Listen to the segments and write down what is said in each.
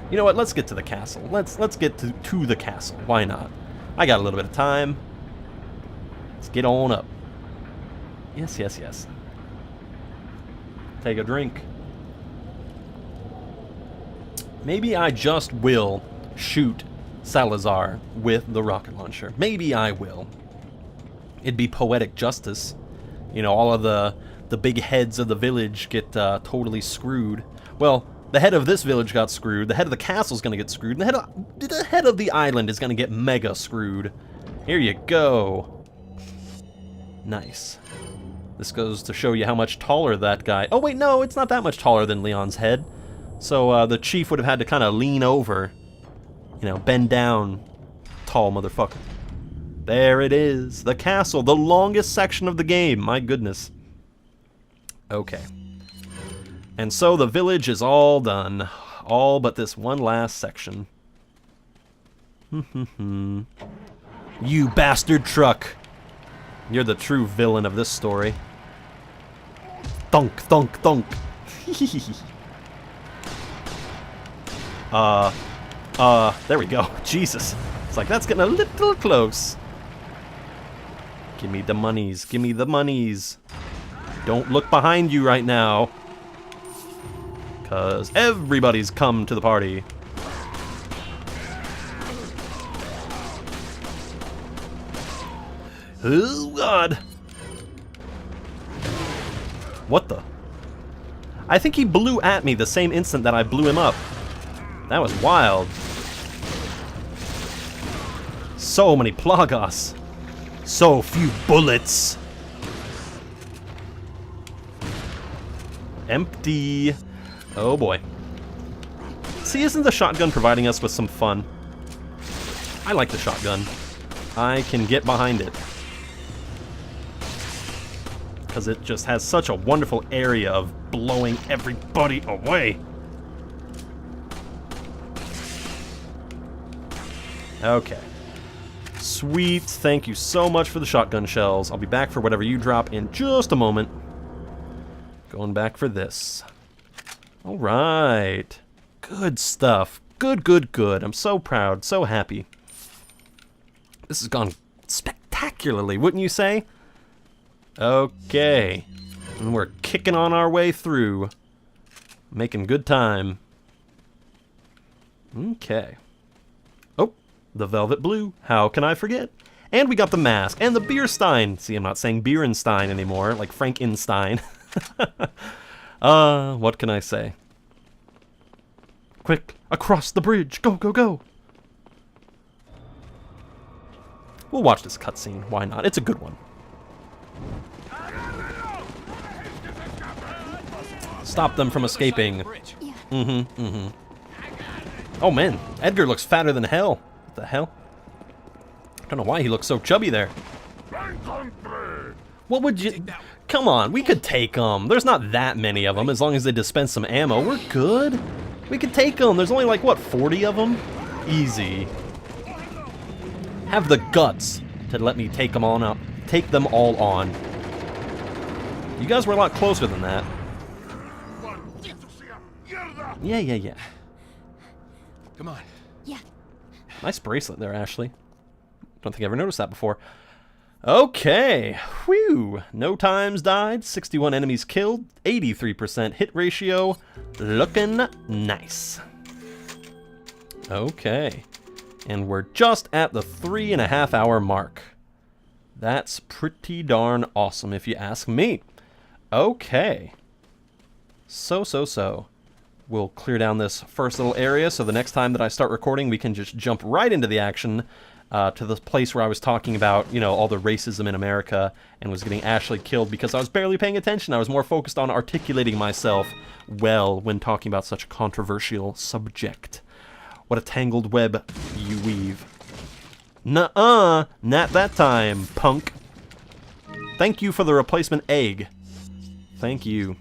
You know what? Let's get to the castle. Let's get to the castle. Why not? I got a little bit of time. Let's get on up. Yes, yes, yes. Take a drink. Maybe I just will shoot Salazar with the rocket launcher. Maybe I will. It'd be poetic justice. You know, all of the big heads of the village get totally screwed. Well, the head of this village got screwed. The head of the castle's gonna get screwed. And the head of the island is gonna get mega screwed. Here you go. Nice. This goes to show you how much taller that guy... Oh, wait, no, it's not that much taller than Leon's head. So the chief would have had to kind of lean over. You know, bend down. Tall motherfucker. There it is. The castle. The longest section of the game. My goodness. Okay. And so the village is all done. All but this one last section. You bastard truck. You're the true villain of this story. Thunk, thunk, thunk. There we go. Jesus. It's like, that's getting a little close. Give me the monies. Give me the monies. Don't look behind you right now. Because everybody's come to the party. Oh, God. What the? I think he blew at me the same instant that I blew him up. That was wild. So many Plagas. So few bullets. Empty. Oh boy. See, isn't the shotgun providing us with some fun? I like the shotgun. I can get behind it. Because it just has such a wonderful area of blowing everybody away. Okay. Sweet. Thank you so much for the shotgun shells. I'll be back for whatever you drop in just a moment. Going back for this. Alright. Good stuff. Good, good, good. I'm so proud. So happy. This has gone spectacularly, wouldn't you say? Okay. And we're kicking on our way through. Making good time. Okay. Oh, the velvet blue. How can I forget? And we got the mask and the beer stein. See, I'm not saying Beerenstein anymore, like Frankenstein. What can I say? Quick, across the bridge. Go, go, go. We'll watch this cutscene. Why not? It's a good one. Stop them from escaping. Oh man, Edgar looks fatter than hell. What the hell? I don't know why he looks so chubby there. What would you... Come on, we could take them. There's not that many of them. As long as they dispense some ammo, we're good. We could take them. There's only like, what, 40 of them? Easy. Have the guts to let me take them on up. Take them all on. You guys were a lot closer than that. Yeah. Come on. Yeah. Nice bracelet there, Ashley. Don't think I ever noticed that before. Okay. Whew. No times died, 61 enemies killed, 83% hit ratio. Looking nice. Okay. And we're just at the 3.5 hour mark. That's pretty darn awesome if you ask me. Okay. So. We'll clear down this first little area so the next time that I start recording we can just jump right into the action to the place where I was talking about, you know, all the racism in America and was getting Ashley killed because I was barely paying attention. I was more focused on articulating myself well when talking about such a controversial subject. What a tangled web you weave. Nuh-uh, not that time, punk. Thank you for the replacement egg. Thank you.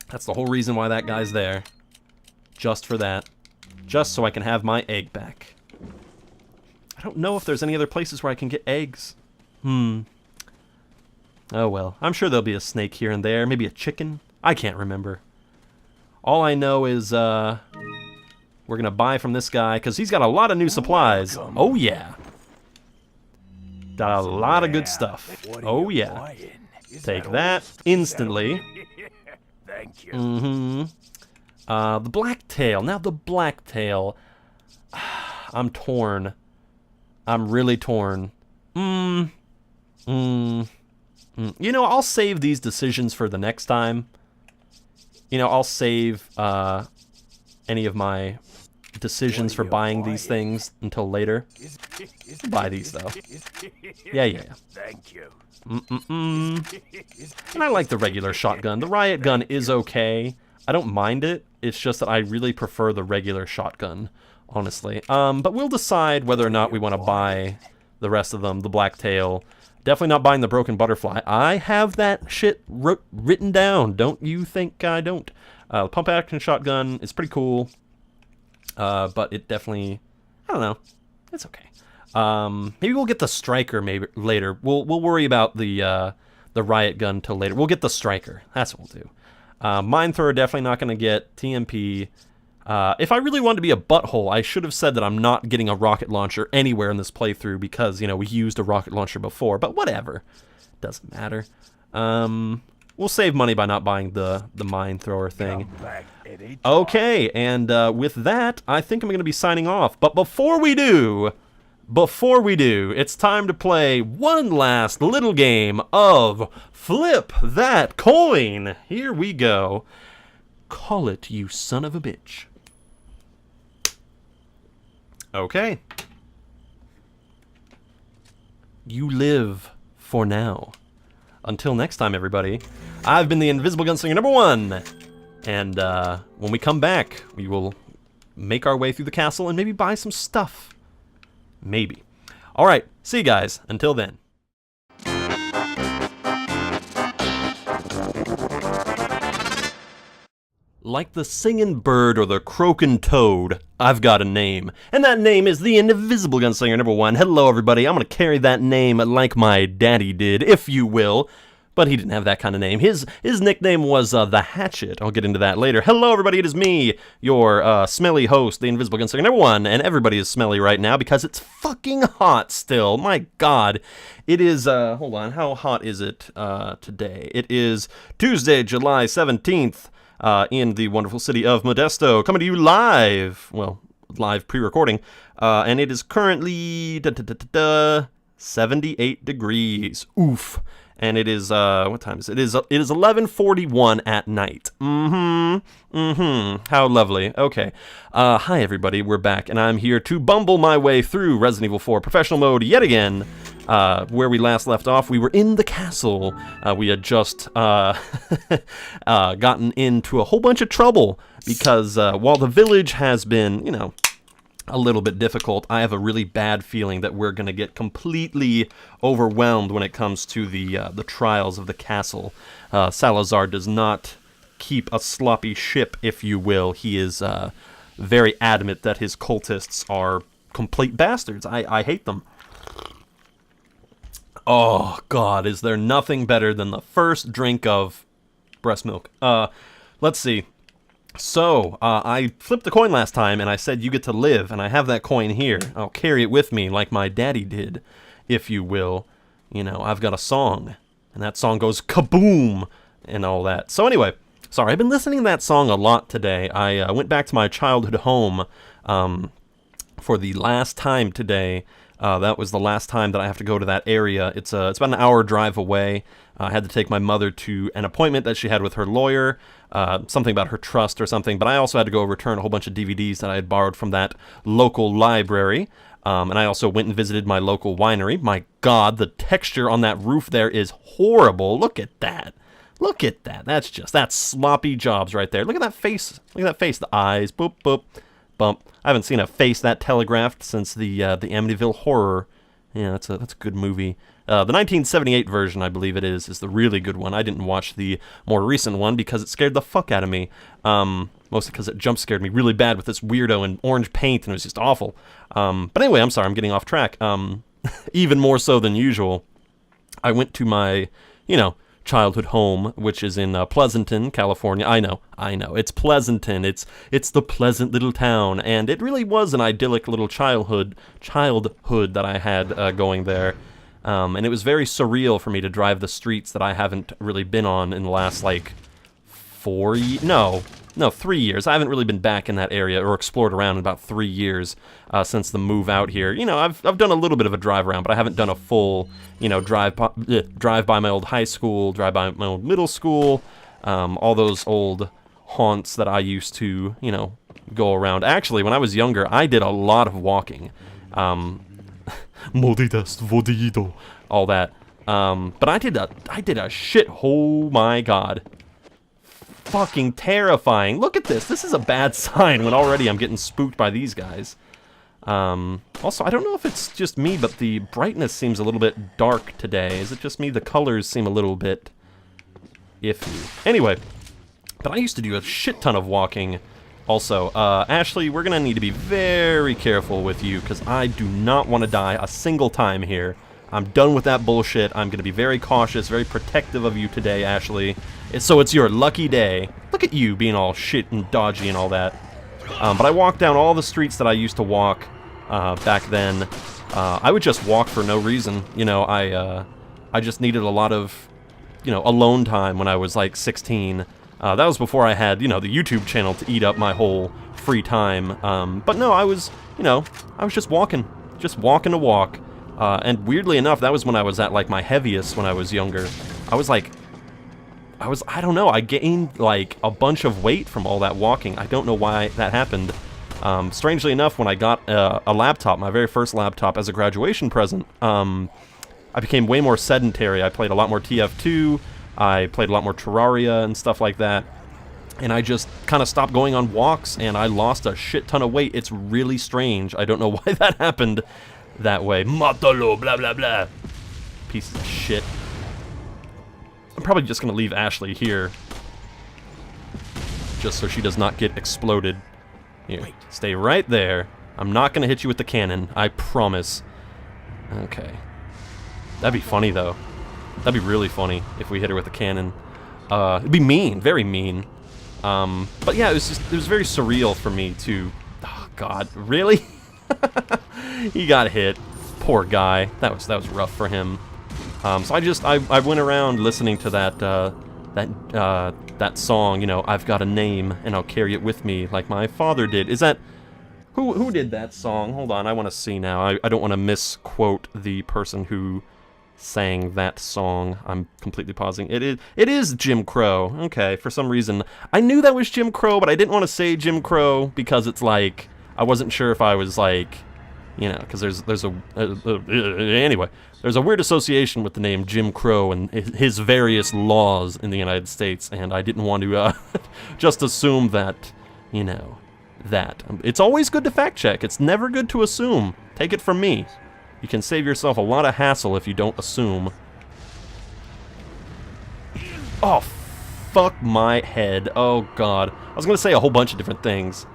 That's the whole reason why that guy's there. Just for that. Just so I can have my egg back. I don't know if there's any other places where I can get eggs. Oh well. I'm sure there'll be a snake here and there. Maybe a chicken. I can't remember. All I know is, We're going to buy from this guy because he's got a lot of new supplies. Oh, yeah. Got a lot of good stuff. Oh, yeah. Take that instantly. Thank you. The blacktail. Now the blacktail. I'm torn. I'm really torn. You know, I'll save these decisions for the next time. You know, I'll save any of my decisions for buying these things until later. I'll buy these, though. Yeah. Thank you. And I like the regular shotgun. The riot gun is okay. I don't mind it. It's just that I really prefer the regular shotgun, honestly. But we'll decide whether or not we want to buy the rest of them. The blacktail. Definitely not buying the broken butterfly. I have that shit written down. Don't you think I don't? The pump action shotgun is pretty cool. But it definitely, I don't know. It's okay. Maybe we'll get the striker maybe later. We'll worry about the riot gun till later. We'll get the striker. That's what we'll do. Mine thrower definitely not going to get. TMP. If I really wanted to be a butthole, I should have said that I'm not getting a rocket launcher anywhere in this playthrough because, you know, we used a rocket launcher before. But whatever. Doesn't matter. We'll save money by not buying the mine thrower thing. Okay, and with that, I think I'm going to be signing off. But before we do, it's time to play one last little game of Flip That Coin. Here we go. Call it, you son of a bitch. Okay. You live for now. Until next time, everybody, I've been the Invisible Gunslinger #1. And when we come back, we will make our way through the castle and maybe buy some stuff. Maybe. Alright, see you guys. Until then. Like the singing bird or the croaking toad, I've got a name. And that name is the Invisible Gunslinger #1. Hello, everybody. I'm going to carry that name like my daddy did, if you will. But he didn't have that kind of name. His nickname was the Hatchet. I'll get into that later. Hello, everybody. It is me, your smelly host, the Invisible Gunslinger #1. And everybody is smelly right now because it's fucking hot still. My God. It is, hold on. How hot is it today? It is Tuesday, July 17th. In the wonderful city of Modesto, coming to you live, well, live pre-recording, and it is currently 78 degrees. Oof. And it is, what time is it? It is 11:41 at night. How lovely. Okay. Hi, everybody. We're back, and I'm here to bumble my way through Resident Evil 4 Professional Mode yet again. Where we last left off, we were in the castle. We had just gotten into a whole bunch of trouble because while the village has been, you know, a little bit difficult, I have a really bad feeling that we're going to get completely overwhelmed when it comes to the trials of the castle. Salazar does not keep a sloppy ship, if you will. He is very adamant that his cultists are complete bastards. I hate them. Oh, God, is there nothing better than the first drink of breast milk? Let's see. So, I flipped the coin last time, and I said you get to live, and I have that coin here. I'll carry it with me like my daddy did, if you will. You know, I've got a song, and that song goes kaboom, and all that. So anyway, sorry, I've been listening to that song a lot today. I went back to my childhood home for the last time today. That was the last time that I have to go to that area. It's about an hour drive away. I had to take my mother to an appointment that she had with her lawyer, something about her trust or something, but I also had to go return a whole bunch of DVDs that I had borrowed from that local library, and I also went and visited my local winery. My God, the texture on that roof there is horrible. Look at that. Look at that. That's sloppy jobs right there. Look at that face. Look at that face. The eyes. Boop, boop, bump. I haven't seen a face that telegraphed since the Amityville Horror. Yeah, that's a good movie. The 1978 version, I believe it is the really good one. I didn't watch the more recent one because it scared the fuck out of me. Mostly because it jump scared me really bad with this weirdo in orange paint, and it was just awful. But anyway, I'm sorry, I'm getting off track. Even more so than usual, I went to my, childhood home, which is in Pleasanton, California. I know, it's Pleasanton. It's the pleasant little town, and it really was an idyllic little childhood that I had going there. And it was very surreal for me to drive the streets that I haven't really been on in the last, like, 3 years. I haven't really been back in that area or explored around in about 3 years since the move out here. You know, I've done a little bit of a drive around, but I haven't done a full, you know, drive by my old high school, drive by my old middle school, all those old haunts that I used to, you know, go around. Actually, when I was younger, I did a lot of walking. All that. But I did a shit. Oh my god. Fucking terrifying. Look at this. This is a bad sign when already I'm getting spooked by these guys. Also, I don't know if it's just me, but the brightness seems a little bit dark today. Is it just me? The colors seem a little bit iffy. Anyway, but I used to do a shit ton of walking. Also, Ashley, we're gonna need to be very careful with you, because I do not want to die a single time here. I'm done with that bullshit. I'm gonna be very cautious, very protective of you today, Ashley. So it's your lucky day. Look at you being all shit and dodgy and all that. But I walked down all the streets that I used to walk back then. I would just walk for no reason. You know, I just needed a lot of, you know, alone time when I was like 16. That was before I had, you know, the YouTube channel to eat up my whole free time. But no, I was just walking to walk. And weirdly enough, that was when I was at like my heaviest when I was younger. I don't know, I gained like a bunch of weight from all that walking. I don't know why that happened. Strangely enough, when I got a laptop, my very first laptop as a graduation present, I became way more sedentary. I played a lot more TF2, I played a lot more Terraria and stuff like that, and I just kind of stopped going on walks, and I lost a shit ton of weight. It's really strange. I don't know why that happened that way. Matalo, blah blah blah. Pieces of shit. I'm probably just gonna leave Ashley here, just so she does not get exploded. Here, stay right there. I'm not gonna hit you with the cannon, I promise. Okay. That'd be funny though. That'd be really funny if we hit her with a cannon. It'd be mean, very mean. But yeah, it was very surreal for me to. Oh God, really? He got hit. Poor guy. That was rough for him. So I went around listening to that song, you know, I've got a name and I'll carry it with me like my father did. Is that who did that song? Hold on, I want to see now. I don't want to misquote the person who sang that song. I'm completely pausing. It is Jim Crow. Okay, for some reason I knew that was Jim Crow, but I didn't want to say Jim Crow because it's like I wasn't sure if I was like, you know, because anyway, there's a weird association with the name Jim Crow and his various laws in the United States, and I didn't want to just assume that, you know, that. It's always good to fact check. It's never good to assume. Take it from me. You can save yourself a lot of hassle if you don't assume. Oh, fuck my head. Oh, God. I was going to say a whole bunch of different things.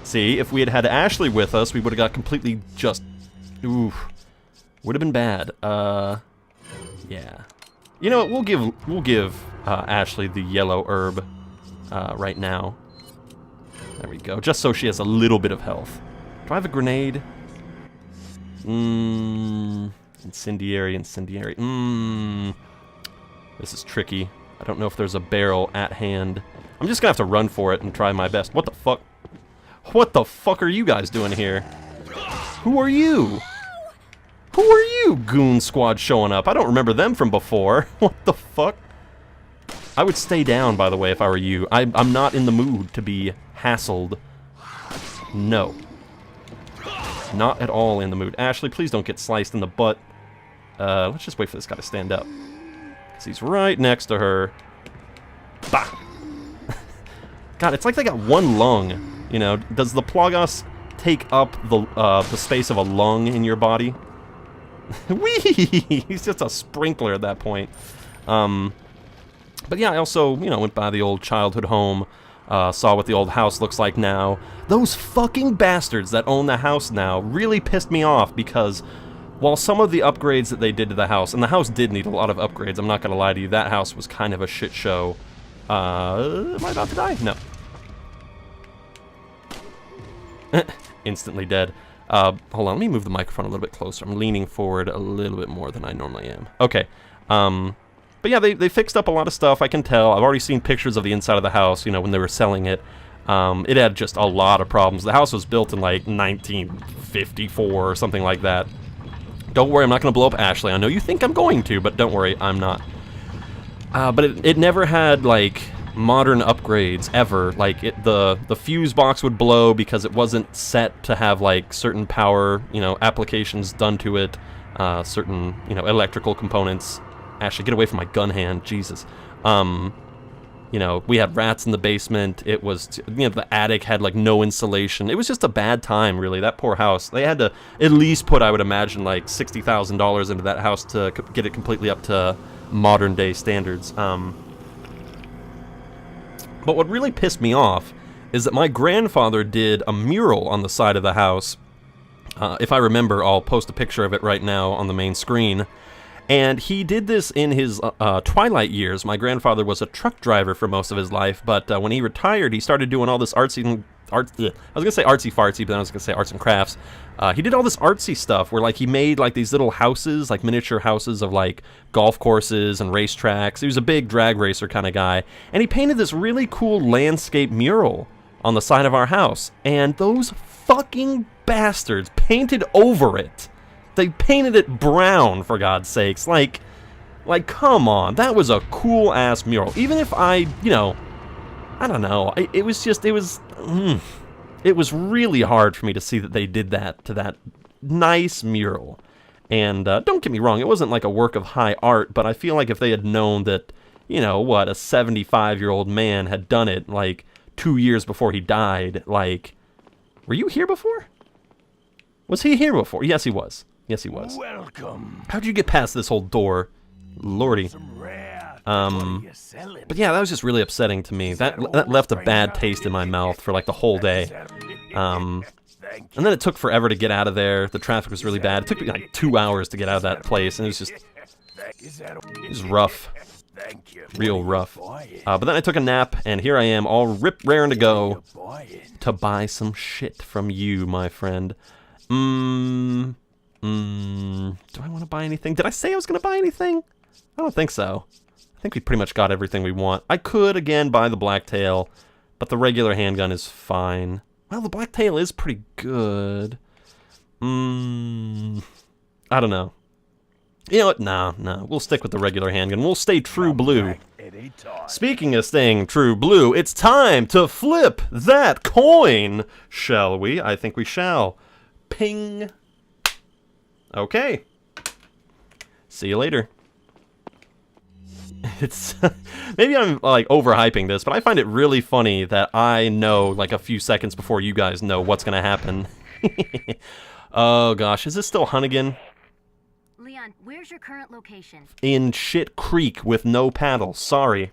See, if we had had Ashley with us, we would have got completely just... Oof. Would have been bad. Yeah. You know what, we'll give Ashley the yellow herb right now. There we go, just so she has a little bit of health. Do I have a grenade? Incendiary. This is tricky. I don't know if there's a barrel at hand. I'm just gonna have to run for it and try my best. What the fuck? What the fuck are you guys doing here? Who are you? Who are you, goon squad showing up? I don't remember them from before. What the fuck? I would stay down, by the way, if I were you. I'm not in the mood to be hassled. No. Not at all in the mood. Ashley, please don't get sliced in the butt. Let's just wait for this guy to stand up. Because he's right next to her. Bah! God, it's like they got one lung. You know, does the Plagos take up the space of a lung in your body? Whee! He's just a sprinkler at that point. But yeah, I also, you know, went by the old childhood home, saw what the old house looks like now. Those fucking bastards that own the house now really pissed me off because while some of the upgrades that they did to the house, and the house did need a lot of upgrades, I'm not going to lie to you, that house was kind of a shit show. Am I about to die? No. Instantly dead. Hold on, let me move the microphone a little bit closer. I'm leaning forward a little bit more than I normally am. Okay. But yeah, they fixed up a lot of stuff, I can tell. I've already seen pictures of the inside of the house, you know, when they were selling it. It had just a lot of problems. The house was built in, like, 1954 or something like that. Don't worry, I'm not going to blow up Ashley. I know you think I'm going to, but don't worry, I'm not. But it never had, like, modern upgrades, ever. Like, the fuse box would blow because it wasn't set to have, like, certain power, you know, applications done to it. Certain, you know, electrical components. Ashley, get away from my gun hand, Jesus. You know, we had rats in the basement. It was, you know, the attic had, like, no insulation. It was just a bad time, really. That poor house. They had to at least put, I would imagine, like, $60,000 into that house to get it completely up to modern-day standards. But what really pissed me off is that my grandfather did a mural on the side of the house. If I remember, I'll post a picture of it right now on the main screen. And he did this in his twilight years. My grandfather was a truck driver for most of his life, but when he retired, he started doing all this I was going to say artsy-fartsy, but then I was going to say arts and crafts. He did all this artsy stuff where, like, he made, like, these little houses, like miniature houses of, like, golf courses and racetracks. He was a big drag racer kind of guy. And he painted this really cool landscape mural on the side of our house. And those fucking bastards painted over it. They painted it brown, for God's sakes. Like, come on. That was a cool-ass mural. Even if I, you know, I don't know. It was really hard for me to see that they did that to that nice mural. And don't get me wrong, it wasn't like a work of high art, but I feel like if they had known that, you know, what, a 75-year-old man had done it, like, 2 years before he died, like... Were you here before? Was he here before? Yes, he was. Yes, he was. Welcome. How'd you get past this whole door? Lordy. But yeah, that was just really upsetting to me. That left a bad taste in my mouth for like the whole day. And then it took forever to get out of there. The traffic was really bad. It took me like 2 hours to get out of that place, and it was rough. Real rough. But then I took a nap, and here I am, all raring to go to buy some shit from you, my friend. Do I want to buy anything? Did I say I was going to buy anything? I don't think so. I think we pretty much got everything we want. I could, again, buy the Blacktail, but the regular handgun is fine. Well, the Blacktail is pretty good. I don't know. You know what? Nah. We'll stick with the regular handgun. We'll stay true blue. Speaking of staying true blue, it's time to flip that coin, shall we? I think we shall. Ping. Okay. See you later. It's maybe I'm like overhyping this, but I find it really funny that I know like a few seconds before you guys know what's gonna happen. Oh gosh, is this still Hunnigan? Leon, where's your current location? In Shit Creek with no paddle. Sorry.